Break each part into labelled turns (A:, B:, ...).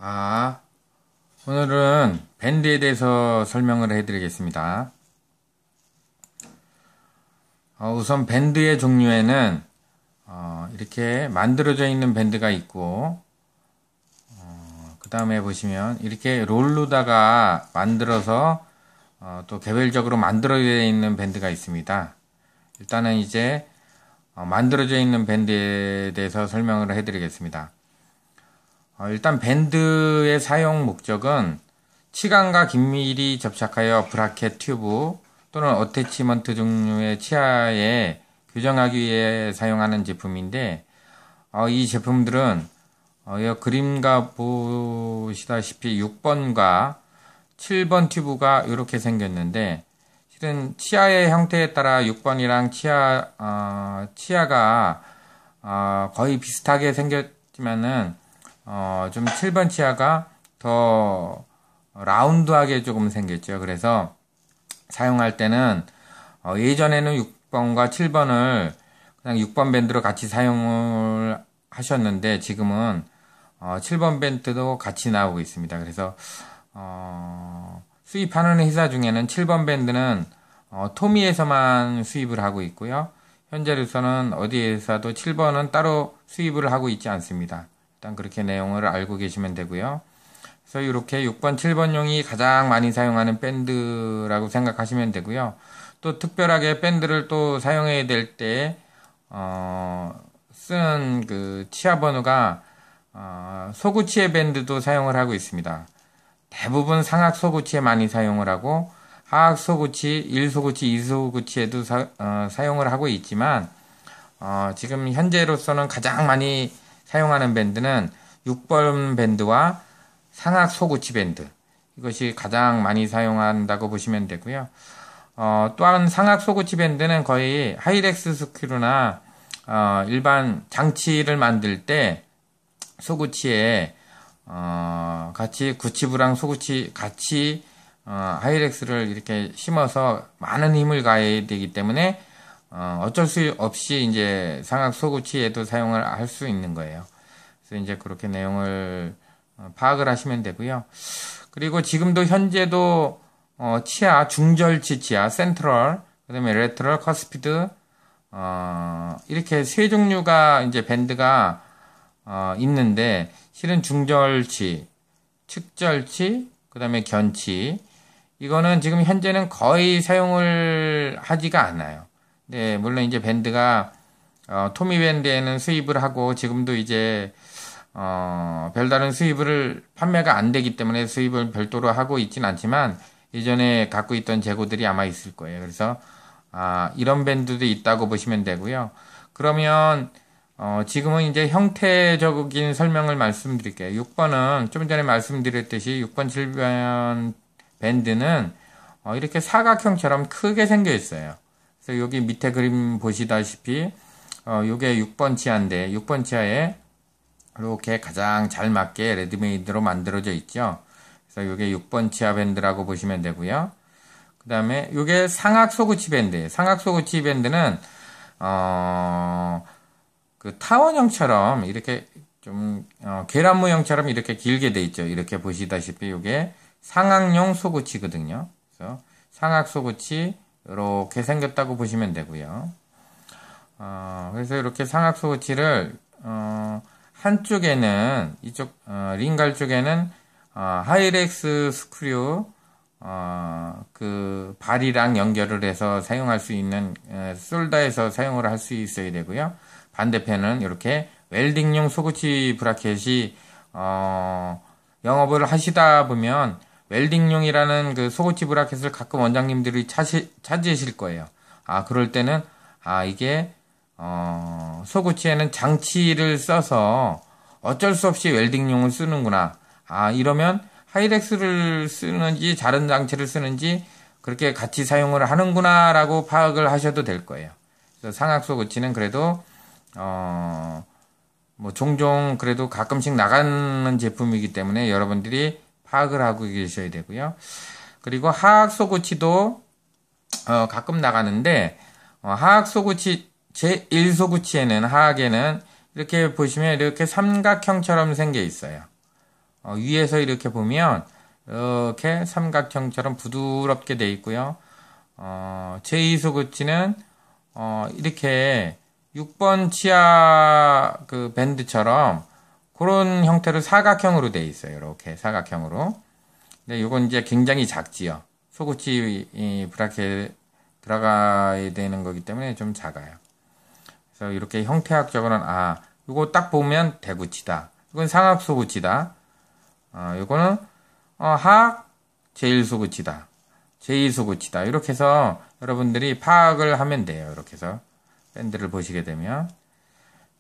A: 아, 오늘은 밴드에 대해서 설명을 해드리겠습니다. 우선 밴드의 종류에는 이렇게 만들어져 있는 밴드가 있고, 그 다음에 보시면 이렇게 롤로다가 만들어서 또 개별적으로 만들어져 있는 밴드가 있습니다. 일단은 이제 만들어져 있는 밴드에 대해서 설명을 해드리겠습니다. 일단 밴드의 사용 목적은 치관과 긴밀히 접착하여 브라켓 튜브 또는 어태치먼트 종류의 치아에 교정하기 위해 사용하는 제품인데, 이 제품들은 이 그림과 보시다시피 6번과 7번 튜브가 이렇게 생겼는데, 실은 치아의 형태에 따라 6번이랑 치아가 거의 비슷하게 생겼지만은 좀 7번 치아가 더 라운드하게 조금 생겼죠. 그래서 사용할 때는 예전에는 6번과 7번을 그냥 6번 밴드로 같이 사용을 하셨는데, 지금은 7번 밴드도 같이 나오고 있습니다. 그래서 수입하는 회사 중에는 7번 밴드는 토미에서만 수입을 하고 있고요. 현재로서는 어디 회사도 7번은 따로 수입을 하고 있지 않습니다. 일단 그렇게 내용을 알고 계시면 되고요. 그래서 이렇게 6번, 7번용이 가장 많이 사용하는 밴드라고 생각하시면 되고요. 또 특별하게 밴드를 또 사용해야 될 때 쓰는 그 치아 번호가 소구치의 밴드도 사용을 하고 있습니다. 대부분 상악 소구치에 많이 사용을 하고, 하악 소구치, 1소구치, 2소구치에도 사용을 하고 있지만, 지금 현재로서는 가장 많이 사용하는 밴드는 6번 밴드와 상악 소구치 밴드, 이것이 가장 많이 사용한다고 보시면 되고요. 또한 상악 소구치 밴드는 거의 하이렉스 스크류나 일반 장치를 만들 때 소구치에 같이 구치부랑 소구치 같이 하이렉스를 이렇게 심어서 많은 힘을 가해야 되기 때문에 어쩔 수 없이 이제 상악 소구치에도 사용을 할 수 있는 거예요. 그래서 이제 그렇게 내용을 파악을 하시면 되고요. 그리고 지금도 현재도 치아, 중절치 치아, 센트럴, 그다음에 레터럴, 커스피드 이렇게 세 종류가 이제 밴드가 있는데, 실은 중절치, 측절치, 그다음에 견치, 이거는 지금 현재는 거의 사용을 하지가 않아요. 네, 물론 이제 밴드가 토미 밴드에는 수입을 하고, 지금도 이제 별다른 수입을 판매가 안 되기 때문에 수입을 별도로 하고 있진 않지만, 예전에 갖고 있던 재고들이 아마 있을 거예요. 그래서 이런 밴드도 있다고 보시면 되고요. 그러면 지금은 이제 형태적인 설명을 말씀드릴게요. 6번은 좀 전에 말씀드렸듯이 6번, 7번 밴드는 이렇게 사각형처럼 크게 생겨 있어요. 그래서 여기 밑에 그림 보시다시피 요게 6번 치아인데, 6번 치아에 이렇게 가장 잘 맞게 레드메이드로 만들어져 있죠. 그래서 요게 6번 치아 밴드라고 보시면 되고요. 그 다음에 요게 상악 소구치 밴드예요. 상악 소구치 밴드는 그 타원형처럼 이렇게 좀 계란 모형처럼 이렇게 길게 돼 있죠. 이렇게 보시다시피 이게 상악용 소구치거든요. 그래서 상악 소구치 이렇게 생겼다고 보시면 되고요. 그래서 이렇게 상악 소구치를 한쪽에는 이쪽 링갈 쪽에는 하이렉스 스크류 그 발이랑 연결을 해서 사용할 수 있는 솔더에서 사용을 할 수 있어야 되고요. 반대편은 이렇게 웰딩용 소구치 브라켓이 영업을 하시다 보면 웰딩용이라는 그 소구치 브라켓을 가끔 원장님들이 찾으실 거예요. 그럴 때는 이게 소구치에는 장치를 써서 어쩔 수 없이 웰딩용을 쓰는구나. 이러면 하이렉스를 쓰는지 다른 장치를 쓰는지 그렇게 같이 사용을 하는구나 라고 파악을 하셔도 될 거예요. 그래서 상악 소구치는 그래도 뭐 종종 그래도 가끔씩 나가는 제품이기 때문에 여러분들이 파악을 하고 계셔야 되고요. 그리고 하악 소구치도 가끔 나가는데, 하악 소구치 제1소구치에는 하악에는 이렇게 보시면 이렇게 삼각형처럼 생겨 있어요. 위에서 이렇게 보면 이렇게 삼각형처럼 부드럽게 돼 있고요. 제2소구치는 이렇게 6번 치아 그 밴드처럼 그런 형태로 사각형으로 돼 있어요. 이렇게 사각형으로. 근데 이건 이제 굉장히 작지요. 소구치 브라켓 들어가야 되는 거기 때문에 좀 작아요. 그래서 이렇게 형태학적으로는 이거 딱 보면 대구치다. 이건 상악 소구치다. 이거는 하악 제1소구치다. 제2소구치다. 이렇게 해서 여러분들이 파악을 하면 돼요. 이렇게 해서 밴드를 보시게 되면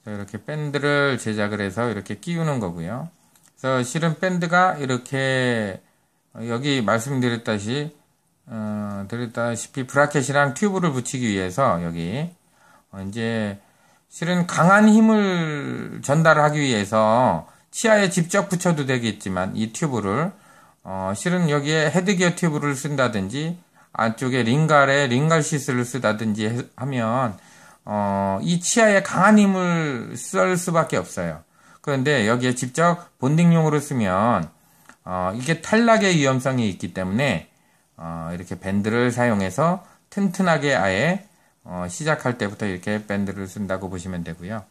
A: 이렇게 밴드를 제작을 해서 이렇게 끼우는 거고요. 그래서 실은 밴드가 이렇게 여기 말씀드렸다시피 브라켓이랑 튜브를 붙이기 위해서 여기 이제 실은 강한 힘을 전달하기 위해서 치아에 직접 붙여도 되겠지만 이 튜브를 실은 여기에 헤드기어 튜브를 쓴다든지 안쪽에 링갈 시스를 쓰다든지 하면 이 치아에 강한 힘을 쓸 수밖에 없어요. 그런데 여기에 직접 본딩용으로 쓰면 이게 탈락의 위험성이 있기 때문에 이렇게 밴드를 사용해서 튼튼하게 아예 시작할 때부터 이렇게 밴드를 쓴다고 보시면 되고요.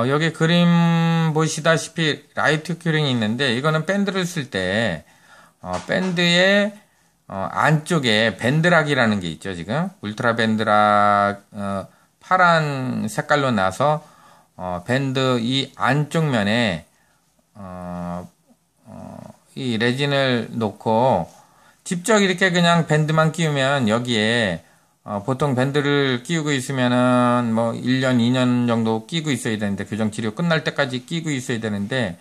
A: 여기 그림 보시다시피 라이트 큐링이 있는데 이거는 밴드를 쓸 때 밴드의 안쪽에 밴드락이라는 게 있죠. 지금 울트라 밴드락 파란 색깔로 나서 밴드 이 안쪽 면에 이 레진을 놓고 직접 이렇게 그냥 밴드만 끼우면 여기에 보통 밴드를 끼우고 있으면은 뭐 1년, 2년 정도 끼고 있어야 되는데 교정 치료 끝날 때까지 끼고 있어야 되는데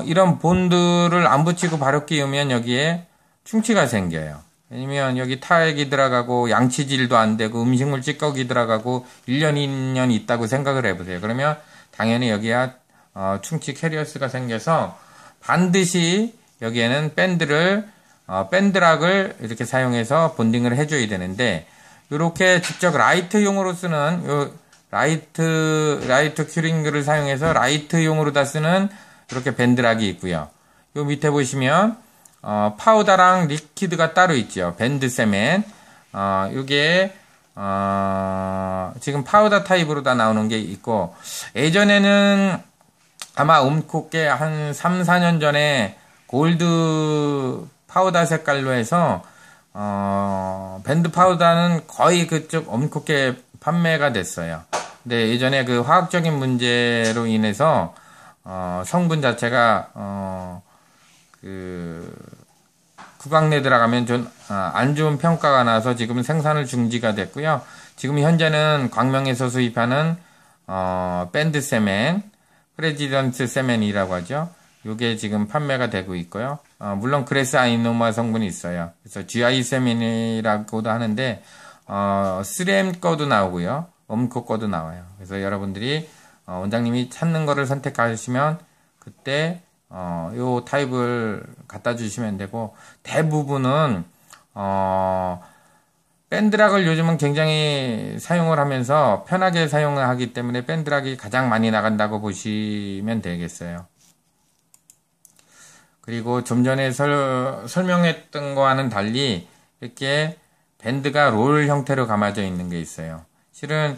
A: 이런 본드를 안 붙이고 바로 끼우면 여기에 충치가 생겨요. 왜냐면 여기 타액이 들어가고 양치질도 안 되고 음식물 찌꺼기 들어가고 1년, 2년 있다고 생각을 해보세요. 그러면 당연히 여기에 충치 캐리어스가 생겨서 반드시 여기에는 밴드락을 이렇게 사용해서 본딩을 해줘야 되는데, 이렇게 직접 라이트용으로 쓰는, 라이트 큐링을 사용해서 라이트용으로 다 쓰는 이렇게 밴드락이 있고요. 요 밑에 보시면, 파우더랑 리퀴드가 따로 있죠. 밴드 세멘. 요게, 지금 파우더 타입으로 다 나오는 게 있고, 예전에는 아마 음코께 한 3, 4년 전에 골드 파우더 색깔로 해서 밴드 파우더는 거의 그쪽 엄코께 판매가 됐어요. 근데 예전에 그 화학적인 문제로 인해서 성분 자체가 국악 내 들어가면 좀 안 좋은 평가가 나서 지금 생산을 중지가 됐고요. 지금 현재는 광명에서 수입하는 밴드 세멘, 프레지던트 세멘이라고 하죠. 요게 지금 판매가 되고 있고요. 물론 그레스 아이노마 성분이 있어요. 그래서 GI 세멘이라고도 하는데 3M 거도 나오고요. 엄코 거도 나와요. 그래서 여러분들이 원장님이 찾는 거를 선택하시면 그때 요 타입을 갖다 주시면 되고, 대부분은 밴드락을 요즘은 굉장히 사용을 하면서 편하게 사용을 하기 때문에 밴드락이 가장 많이 나간다고 보시면 되겠어요. 그리고 좀 전에 설명했던 거와는 달리 이렇게 밴드가 롤 형태로 감아져 있는 게 있어요. 실은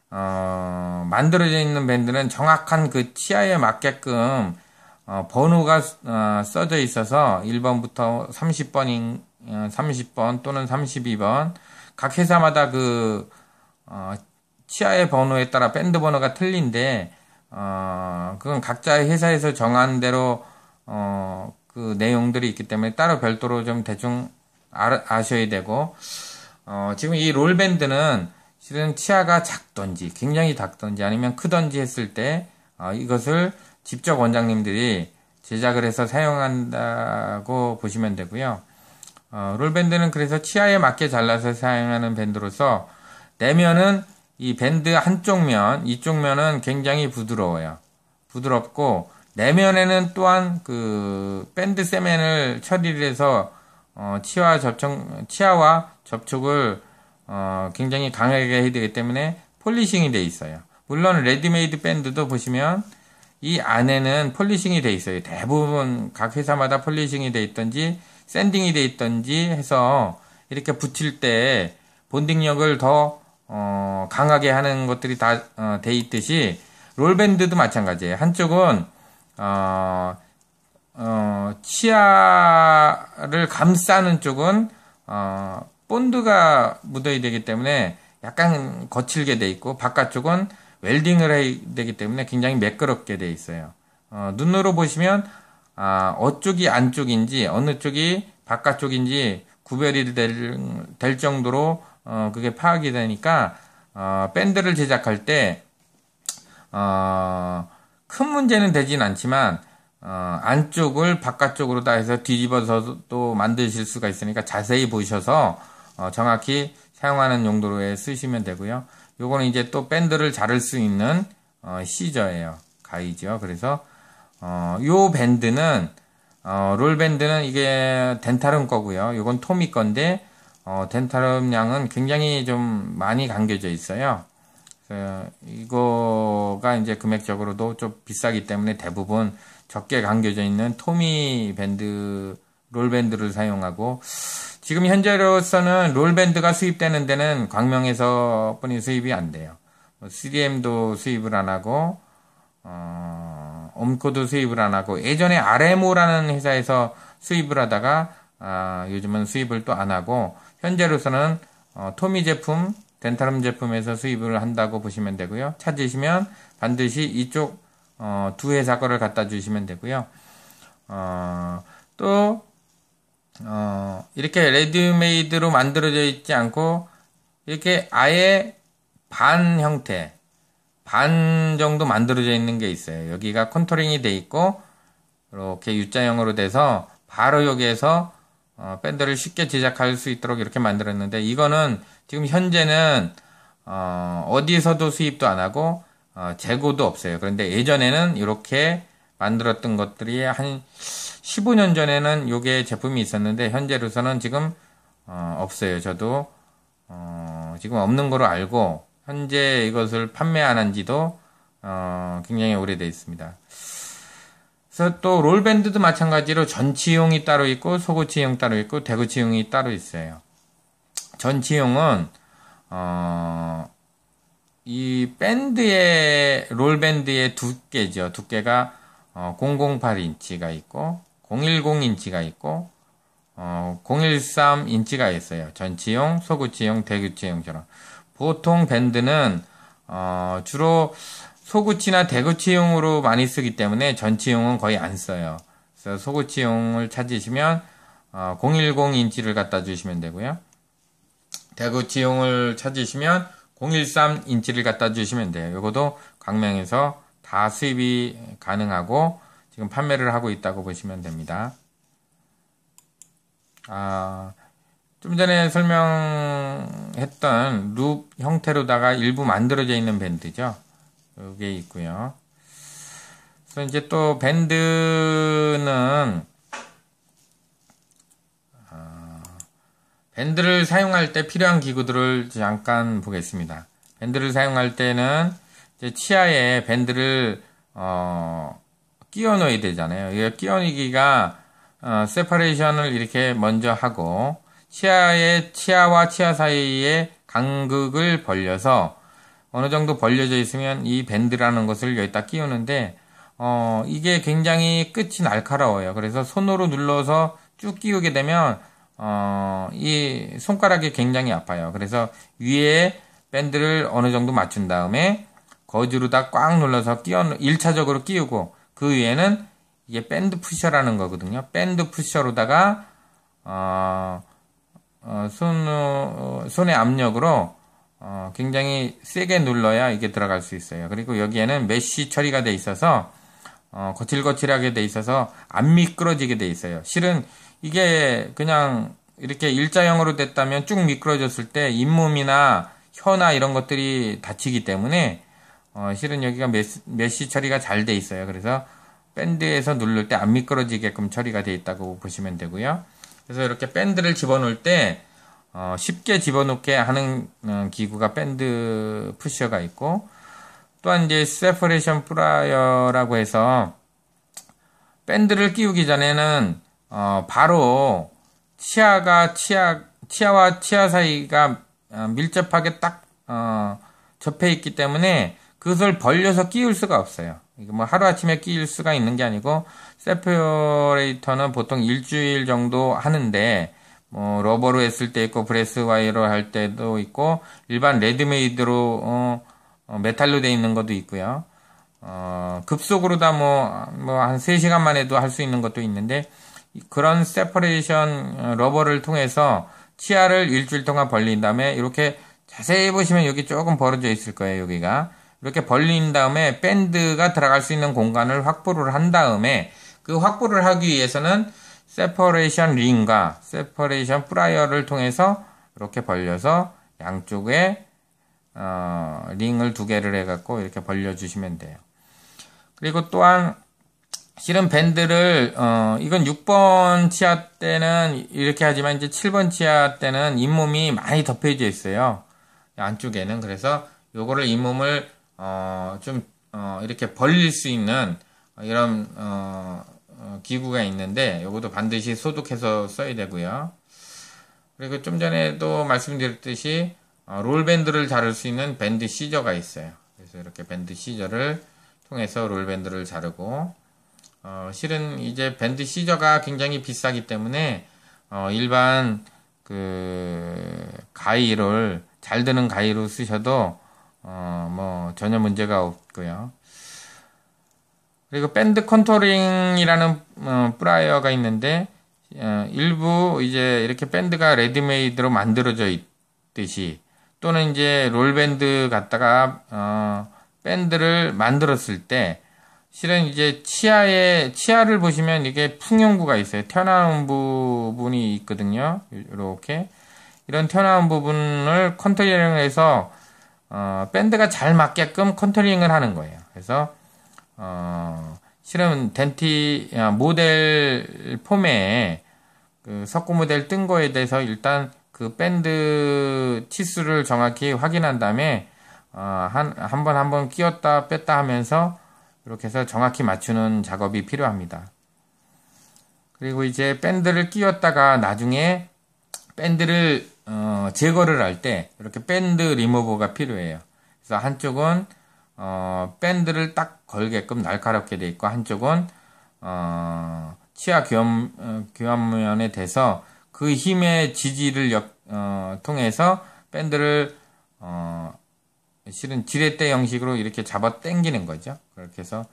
A: 만들어져 있는 밴드는 정확한 그 치아에 맞게끔 번호가 써져 있어서 1번부터 30번 또는 32번 각 회사마다 그 치아의 번호에 따라 밴드 번호가 틀린데 그건 각자 회사에서 정한 대로 그 내용들이 있기 때문에 따로 별도로 좀 대충 아셔야 되고, 지금 이 롤밴드는 실은 치아가 작던지 굉장히 작던지 아니면 크던지 했을 때 이것을 직접 원장님들이 제작을 해서 사용한다고 보시면 되고요. 롤밴드는 그래서 치아에 맞게 잘라서 사용하는 밴드로서 내면은 이 밴드 한쪽 면, 이쪽 면은 굉장히 부드러워요. 부드럽고 내면에는 또한 그 밴드 세멘을 처리를 해서 치아와 접촉을 굉장히 강하게 해야 되기 때문에 폴리싱이 돼 있어요. 물론 레디메이드 밴드도 보시면 이 안에는 폴리싱이 돼 있어요. 대부분 각 회사마다 폴리싱이 돼 있던지 샌딩이 돼 있던지 해서 이렇게 붙일 때 본딩력을 더 강하게 하는 것들이 다 돼 있듯이 롤밴드도 마찬가지예요. 한쪽은 치아를 감싸는 쪽은 본드가 묻어야 되기 때문에 약간 거칠게 돼 있고, 바깥쪽은 웰딩을 해야 되기 때문에 굉장히 매끄럽게 돼 있어요. 눈으로 보시면 어쪽이 안쪽인지 어느 쪽이 바깥쪽인지 구별이 될 정도로 그게 파악이 되니까 밴드를 제작할 때 큰 문제는 되진 않지만 안쪽을 바깥쪽으로 다 해서 뒤집어서 또 만드실 수가 있으니까 자세히 보셔서 정확히 사용하는 용도로에 쓰시면 되고요. 요거는 이제 또 밴드를 자를 수 있는 시저예요. 가위죠. 그래서 요 밴드는 롤 밴드는 이게 덴탈음 거고요. 요건 토미 건데 덴탈음 양은 굉장히 좀 많이 감겨져 있어요. 이거가 이제 금액적으로도 좀 비싸기 때문에 대부분 적게 감겨져 있는 토미 밴드, 롤 밴드를 사용하고, 지금 현재로서는 롤 밴드가 수입되는 데는 광명에서 뿐이 수입이 안 돼요. 3M도 수입을 안 하고, 옴코도 수입을 안 하고, 예전에 RMO라는 회사에서 수입을 하다가, 요즘은 수입을 또 안 하고, 현재로서는 토미 제품, 덴탈음 제품에서 수입을 한다고 보시면 되고요. 찾으시면 반드시 이쪽 두 회사 거를 갖다 주시면 되고요. 또 이렇게 레디메이드로 만들어져 있지 않고 이렇게 아예 반 형태, 반 정도 만들어져 있는 게 있어요. 여기가 컨투링이 돼 있고 이렇게 U자형으로 돼서 바로 여기에서 밴드를 쉽게 제작할 수 있도록 이렇게 만들었는데, 이거는 지금 현재는 어디서도 수입도 안 하고 재고도 없어요. 그런데 예전에는 이렇게 만들었던 것들이 한 15년 전에는 요게 제품이 있었는데 현재로서는 지금 없어요. 저도 지금 없는 거로 알고 현재 이것을 판매 안 한 지도 굉장히 오래돼 있습니다. 그래서 또 롤밴드도 마찬가지로 전치용이 따로 있고 소고치용 따로 있고 대구치용이 따로 있어요. 전치용은 이 밴드의 롤밴드의 두께죠. 두께가 008인치가 있고 010인치가 있고 013인치가 있어요. 전치용, 소구치용, 대구치용처럼. 보통 밴드는 주로 소구치나 대구치용으로 많이 쓰기 때문에 전치용은 거의 안 써요. 그래서 소구치용을 찾으시면 010인치를 갖다 주시면 되고요. 대구치용을 찾으시면 013인치를 갖다 주시면 돼요. 이것도 광명에서 다 수입이 가능하고 지금 판매를 하고 있다고 보시면 됩니다. 좀 전에 설명했던 룹 형태로다가 일부 만들어져 있는 밴드죠. 이게 있고요. 그래서 이제 또 밴드는 밴드를 사용할 때 필요한 기구들을 잠깐 보겠습니다. 밴드를 사용할 때는 이제 치아에 밴드를 끼워 넣어야 되잖아요. 이 끼워 넣기가 세퍼레이션을 이렇게 먼저 하고 치아와 치아 사이에 간극을 벌려서 어느 정도 벌려져 있으면 이 밴드라는 것을 여기다 끼우는데 이게 굉장히 끝이 날카로워요. 그래서 손으로 눌러서 쭉 끼우게 되면 이 손가락이 굉장히 아파요. 그래서 위에 밴드를 어느 정도 맞춘 다음에 거즈로다 꽉 눌러서 1차적으로 끼우고 그 위에는 이게 밴드 푸셔라는 거거든요. 밴드 푸셔로다가 손의 압력으로 굉장히 세게 눌러야 이게 들어갈 수 있어요. 그리고 여기에는 메쉬 처리가 돼 있어서 거칠거칠하게 돼 있어서 안 미끄러지게 돼 있어요. 실은 이게 그냥 이렇게 일자형으로 됐다면 쭉 미끄러졌을 때 잇몸이나 혀나 이런 것들이 다치기 때문에 실은 여기가 메쉬 처리가 잘 돼 있어요. 그래서 밴드에서 누를 때 안 미끄러지게끔 처리가 돼 있다고 보시면 되고요. 그래서 이렇게 밴드를 집어넣을 때 쉽게 집어넣게 하는 기구가 밴드 푸셔가 있고, 또한 이제 세퍼레이션 플라이어라고 해서 밴드를 끼우기 전에는 바로 치아와 치아 사이가 밀접하게 딱 접해 있기 때문에 그것을 벌려서 끼울 수가 없어요. 이거 뭐 하루아침에 끼울 수가 있는 게 아니고 세퍼레이터는 보통 일주일 정도 하는데 뭐 러버로 했을 때 있고 브레스 와이어로 할 때도 있고 일반 레드메이드로 메탈로 돼 있는 것도 있고요. 급속으로 다 뭐 한 3시간만 해도 할 수 있는 것도 있는데 그런 세퍼레이션 러버를 통해서 치아를 일주일 동안 벌린 다음에 이렇게 자세히 보시면 여기 조금 벌어져 있을 거예요. 여기가 이렇게 벌린 다음에 밴드가 들어갈 수 있는 공간을 확보를 한 다음에 그 확보를 하기 위해서는 세퍼레이션 링과 세퍼레이션 플라이어를 통해서 이렇게 벌려서 양쪽에 링을 2개를 해갖고 이렇게 벌려주시면 돼요. 그리고 또한 실은 밴드를 이건 6번 치아 때는 이렇게 하지만 이제 7번 치아 때는 잇몸이 많이 덮여져 있어요. 안쪽에는. 그래서 요거를 잇몸을 좀 이렇게 벌릴 수 있는 이런 기구가 있는데 요것도 반드시 소독해서 써야 되고요. 그리고 좀 전에도 말씀드렸듯이 롤밴드를 자를 수 있는 밴드 시저가 있어요. 그래서 이렇게 밴드 시저를 통해서 롤밴드를 자르고 실은 이제 밴드 시저가 굉장히 비싸기 때문에 일반 그 가위를 잘 드는 가위로 쓰셔도 뭐 전혀 문제가 없고요. 그리고 밴드 컨토링이라는 플라이어가 있는데 일부 이제 이렇게 밴드가 레디메이드로 만들어져 있듯이 또는 이제 롤밴드 갖다가 밴드를 만들었을 때 실은 이제 치아를 보시면 이게 풍용구가 있어요. 튀어나온 부분이 있거든요. 이렇게 이런 튀어나온 부분을 컨트롤링을 해서 밴드가 잘 맞게끔 컨트롤링을 하는 거예요. 그래서 실은 모델 폼에 그 석고 모델 뜬 거에 대해서 일단 그 밴드 치수를 정확히 확인한 다음에 한 번 끼웠다 뺐다 하면서 이렇게 해서 정확히 맞추는 작업이 필요합니다. 그리고 이제 밴드를 끼웠다가 나중에 밴드를 제거를 할 때 이렇게 밴드 리무버가 필요해요. 그래서 한쪽은 밴드를 딱 걸게끔 날카롭게 돼 있고 한쪽은 치아 교환면에 대서 그 힘의 지지를 통해서 밴드를 실은 지렛대 형식으로 이렇게 잡아 당기는 거죠. 그렇게 해서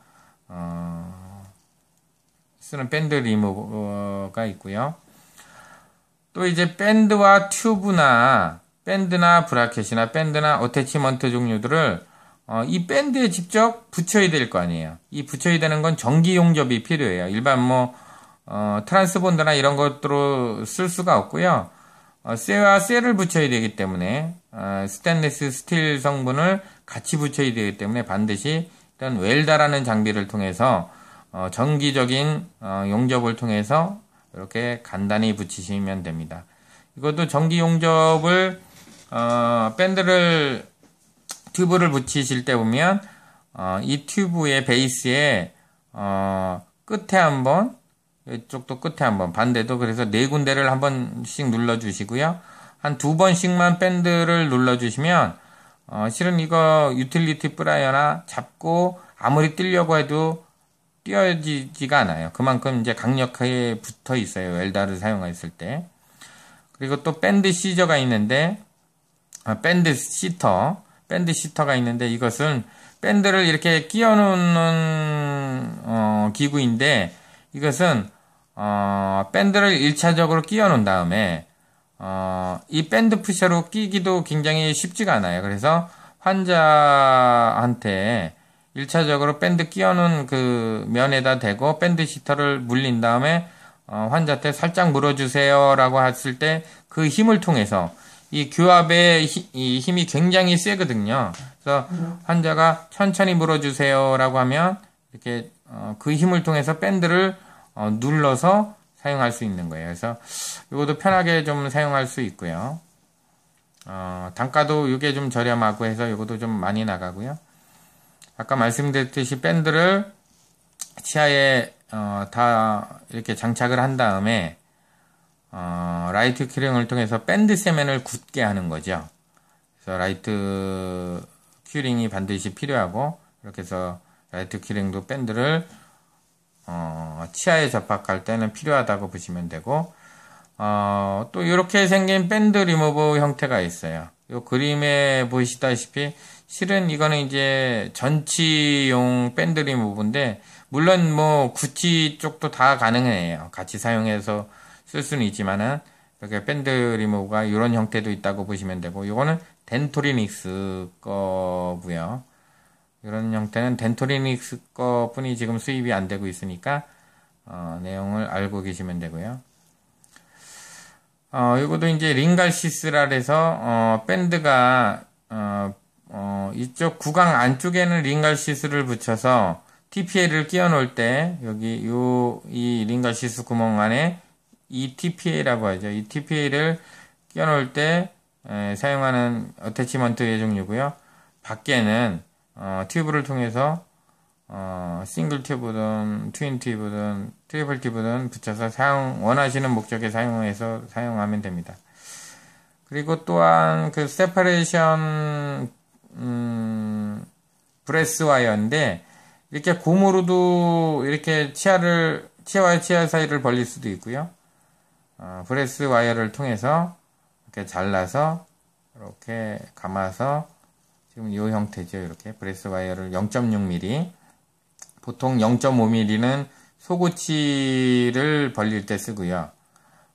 A: 쓰는 밴드 리무버가 있고요. 또 이제 밴드나 브라켓이나 밴드나 어태치먼트 종류들을 이 밴드에 직접 붙여야 될 거 아니에요. 이 붙여야 되는 건 전기 용접이 필요해요. 일반 트랜스본더나 이런 것으로 쓸 수가 없고요. 쇠와 쇠를 붙여야 되기 때문에 스테인리스 스틸 성분을 같이 붙여야 되기 때문에 반드시 일단 웰다라는 장비를 통해서 전기적인 용접을 통해서 이렇게 간단히 붙이시면 됩니다. 이것도 전기 용접을 밴드를 튜브를 붙이실 때 보면 이 튜브의 베이스에 끝에 한번 이쪽도 끝에 한번 반대도 그래서 4군데를 한 번씩 눌러주시고요. 한 2번씩만 밴드를 눌러주시면 실은 이거 유틸리티 플라이어나 잡고 아무리 뛸려고 해도 띄어지지가 않아요. 그만큼 이제 강력하게 붙어 있어요. 웰다를 사용했을 때. 그리고 또 밴드 시저가 있는데 밴드 시터가 있는데 이것은 밴드를 이렇게 끼워 놓는 기구인데 이것은 밴드를 1차적으로 끼워 놓은 다음에 이 밴드 푸셔로 끼기도 굉장히 쉽지가 않아요. 그래서 환자한테 1차적으로 밴드 끼워놓은 그 면에다 대고 밴드 시터를 물린 다음에 환자한테 살짝 물어주세요 라고 했을 때 그 힘을 통해서 이 교합의 이 힘이 굉장히 세거든요. 그래서 환자가 천천히 물어주세요 라고 하면 이렇게 그 힘을 통해서 밴드를 눌러서 사용할 수 있는 거예요. 그래서 이것도 편하게 좀 사용할 수 있고요. 단가도 이게 좀 저렴하고 해서 이것도 좀 많이 나가고요. 아까 말씀드렸듯이 밴드를 치아에 다 이렇게 장착을 한 다음에 라이트 큐링을 통해서 밴드 세면을 굳게 하는 거죠. 그래서 라이트 큐링이 반드시 필요하고, 이렇게 해서 라이트 큐링도 밴드를 치아에 접합할 때는 필요하다고 보시면 되고, 또 이렇게 생긴 밴드 리무버 형태가 있어요. 이 그림에 보시다시피 실은 이거는 이제 전치용 밴드 리무버인데, 물론 뭐 구찌 쪽도 다 가능해요. 같이 사용해서 쓸 수는 있지만은 이렇게 밴드 리무버가 이런 형태도 있다고 보시면 되고, 이거는 덴토리닉스 거고요. 이런 형태는 덴토리닉스 거뿐이 지금 수입이 안 되고 있으니까 내용을 알고 계시면 되고요. 이것도 이제 링갈시스라 해서 밴드가 이쪽 구강 안쪽에는 링갈시스를 붙여서 TPA를 끼워 놓을 때 여기 이 링갈시스 구멍 안에 이 TPA라고 하죠. 이 TPA를 끼워 놓을 때 사용하는 어태치먼트의 종류고요. 밖에는 튜브를 통해서 싱글 튜브든 트윈 튜브든 트리플 튜브든 붙여서 원하시는 목적에 사용해서 사용하면 됩니다. 그리고 또한 그 세퍼레이션 브레스 와이어인데, 이렇게 고무로도 이렇게 치아와 치아 사이를 벌릴 수도 있고요. 브레스 와이어를 통해서 이렇게 잘라서 이렇게 감아서 지금 이 형태죠. 이렇게 브레스 와이어를 0.6mm, 보통 0.5mm는 소구치를 벌릴 때 쓰고요.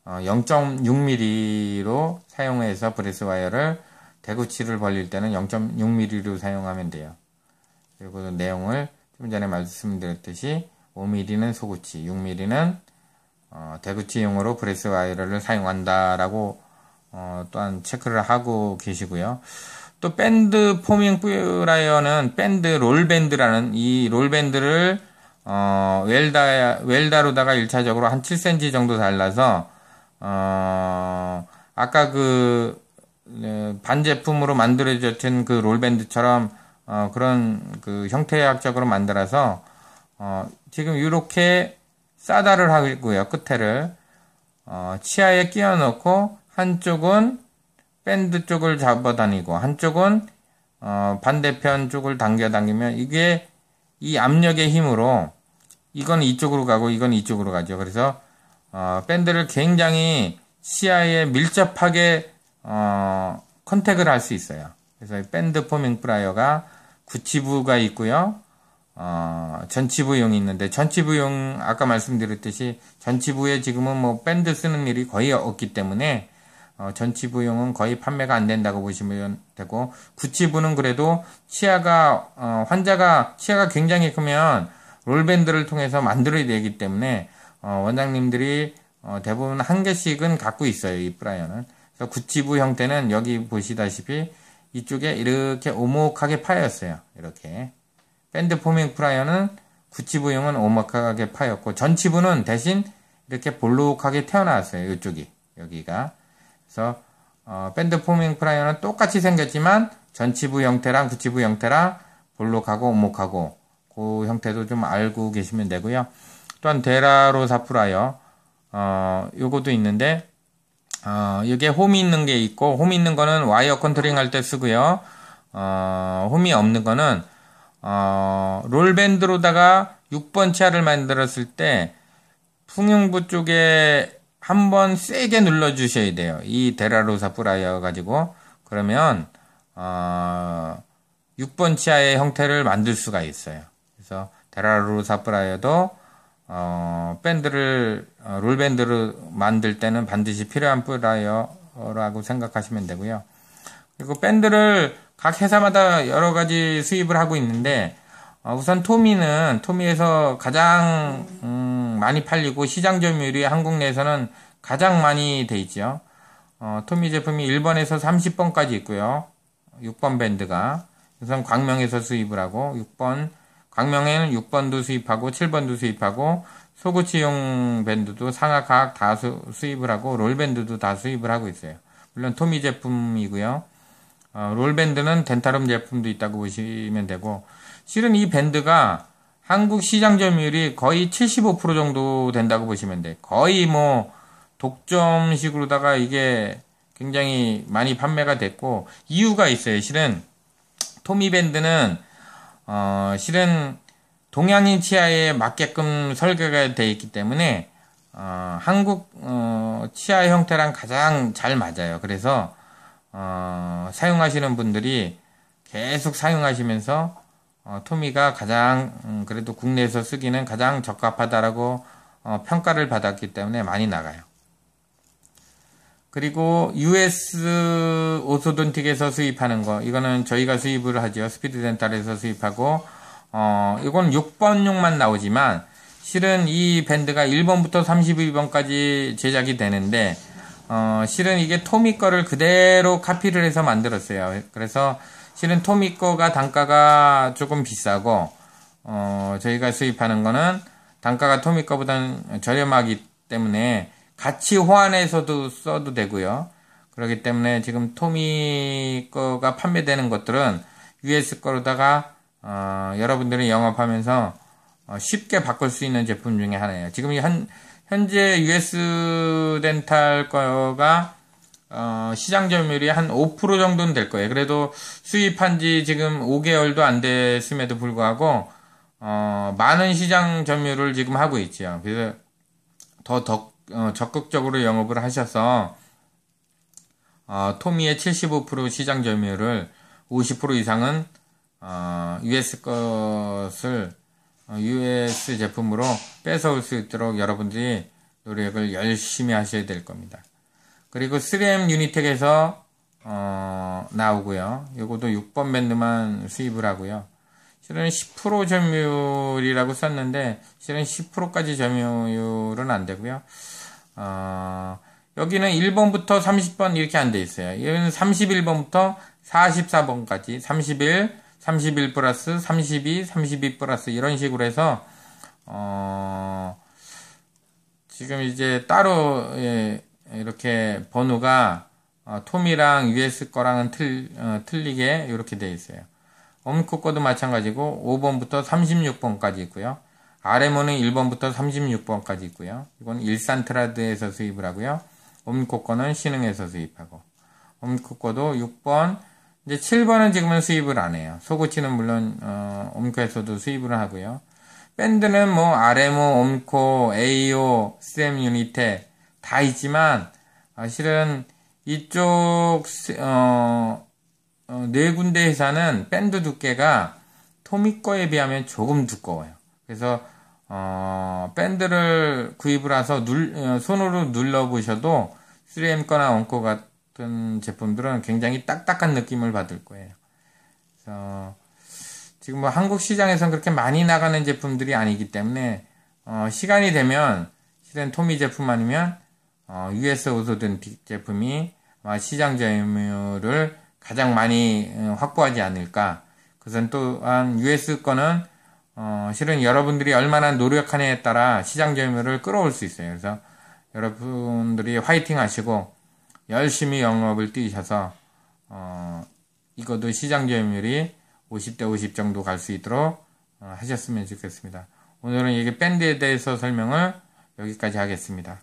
A: 0.6mm로 사용해서 브레스 와이어를 대구치를 벌릴 때는 0.6mm로 사용하면 돼요. 그리고 내용을 좀 전에 말씀드렸듯이 5mm는 소구치, 6mm는 대구치용으로 브레스 와이어를 사용한다라고 또한 체크를 하고 계시고요. 또 밴드 포밍 플라이어는 밴드 롤밴드라는 이 롤밴드를 웰다로다가 1차적으로 한 7cm 정도 잘라서 아까 그 반제품으로 만들어졌던 그 롤밴드처럼 그런 그 형태학적으로 만들어서 지금 이렇게 싸다를 하고요. 끝에를 치아에 끼워 넣고 한쪽은 밴드 쪽을 잡아다니고 한쪽은 반대편 쪽을 당기면 이게 이 압력의 힘으로 이건 이쪽으로 가고 이건 이쪽으로 가죠. 그래서 밴드를 굉장히 치아에 밀접하게 컨택을 할 수 있어요. 그래서 밴드 포밍 플라이어가 구치부가 있고요. 전치부용이 있는데, 전치부용 아까 말씀드렸듯이 전치부에 지금은 뭐 밴드 쓰는 일이 거의 없기 때문에 전치부용은 거의 판매가 안 된다고 보시면 되고, 구치부는 그래도 환자가 치아가 굉장히 크면 롤밴드를 통해서 만들어야 되기 때문에 원장님들이 대부분 한 개씩은 갖고 있어요. 이 플라이어는. 그래서 구치부 형태는 여기 보시다시피 이쪽에 이렇게 오목하게 파였어요. 이렇게. 밴드 포밍 플라이어는 구치부용은 오목하게 파였고, 전치부는 대신 이렇게 볼록하게 태어났어요. 이쪽이. 여기가. 그래서 밴드 포밍 플라이어는 똑같이 생겼지만 전치부 형태랑 구치부 형태랑 볼록하고 오목하고 그 형태도 좀 알고 계시면 되고요. 또한 데라로사 플라이어 요것도 있는데, 여기에 홈이 있는 게 있고, 홈이 있는 거는 와이어 컨트롤링 할 때 쓰고요. 홈이 없는 거는 롤밴드로다가 6번 치아를 만들었을 때 풍용부 쪽에 한번 세게 눌러 주셔야 돼요. 이 데라로사 플라이어 가지고. 그러면 6번 치아의 형태를 만들 수가 있어요. 그래서 데라로사 플라이어도 롤밴드를 만들 때는 반드시 필요한 플라이어라고 생각하시면 되고요. 그리고 밴드를 각 회사마다 여러 가지 수입을 하고 있는데, 우선 토미에서 가장 많이 팔리고 시장 점유율이 한국 내에서는 가장 많이 돼 있죠. 토미 제품이 1번에서 30번까지 있고요. 6번 밴드가. 우선 광명에서 수입을 하고, 광명에는 6번도 수입하고 7번도 수입하고, 소구치용 밴드도 상하각 다 수입을 하고, 롤밴드도 다 수입을 하고 있어요. 물론 토미 제품이고요. 롤밴드는 덴타룸 제품도 있다고 보시면 되고, 실은 이 밴드가 한국 시장 점유율이 거의 75% 정도 된다고 보시면 돼. 거의 뭐 독점식으로다가 이게 굉장히 많이 판매가 됐고, 이유가 있어요. 실은 토미밴드는 실은 동양인 치아에 맞게끔 설계가 되어 있기 때문에 한국 치아 형태랑 가장 잘 맞아요. 그래서 사용하시는 분들이 계속 사용하시면서 토미가 가장 그래도 국내에서 쓰기는 가장 적합하다라고 평가를 받았기 때문에 많이 나가요. 그리고 US 오소돈틱에서 수입하는 거, 이거는 저희가 수입을 하죠. 스피드덴탈에서 수입하고, 이건 6번용만 나오지만, 실은 이 밴드가 1번부터 32번까지 제작이 되는데, 실은 이게 토미 거를 그대로 카피를 해서 만들었어요. 그래서 실은 토미 거가 단가가 조금 비싸고, 저희가 수입하는 거는 단가가 토미 거보다는 저렴하기 때문에 같이 호환해서도 써도 되고요. 그렇기 때문에 지금 토미 거가 판매되는 것들은 US 거로다가 여러분들이 영업하면서 쉽게 바꿀 수 있는 제품 중에 하나예요. 지금 현재 US 덴탈 거가 시장 점유율이 한 5% 정도는 될 거예요. 그래도 수입한 지 지금 5개월도 안 됐음에도 불구하고 많은 시장 점유율을 지금 하고 있죠. 그래서 더 적극적으로 영업을 하셔서 토미의 75% 시장 점유율을 50% 이상은 US 것을 US 제품으로 뺏어올 수 있도록 여러분들이 노력을 열심히 하셔야 될 겁니다. 그리고 3M 유니텍에서 나오고요. 요것도 6번 밴드만 수입을 하고요. 실은 10% 점유율이라고 썼는데 실은 10%까지 점유율은 안 되고요. 여기는 1번부터 30번 이렇게 안 돼 있어요. 여기는 31번부터 44번까지 31 플러스 32 플러스 이런 식으로 해서 지금 이제 따로 이렇게 번호가 톰이랑 US 거랑은 틀리게 이렇게 돼 있어요. 옴코 거도 마찬가지고 5번부터 36번까지 있고요. RMO는 1번부터 36번까지 있고요. 이건 일산트라드에서 수입을 하고요. 옴코 거는 신흥에서 수입하고, 옴코 거도 6번, 이제 7번은 지금은 수입을 안 해요. 소고치는 물론 옴코에서도 수입을 하고요. 밴드는 뭐 RMO, 옴코, AO, SM 유니텍 다 있지만 실은 이쪽 네 군데 회사는 밴드 두께가 토미 거에 비하면 조금 두꺼워요. 그래서 밴드를 구입을 해서 손으로 눌러보셔도 3M 거나 옴코 같은 제품들은 굉장히 딱딱한 느낌을 받을 거예요. 그래서 지금 뭐 한국 시장에서는 그렇게 많이 나가는 제품들이 아니기 때문에 시간이 되면 실은 토미 제품 아니면 US 오소돈틱 제품이 시장 점유율을 가장 많이 확보하지 않을까. 그것은 또한 US 거는 실은 여러분들이 얼마나 노력하느냐에 따라 시장 점유율을 끌어올 수 있어요. 그래서 여러분들이 화이팅 하시고 열심히 영업을 뛰셔서 이것도 시장 점유율이 50대 50 정도 갈 수 있도록 하셨으면 좋겠습니다. 오늘은 이게 밴드에 대해서 설명을 여기까지 하겠습니다.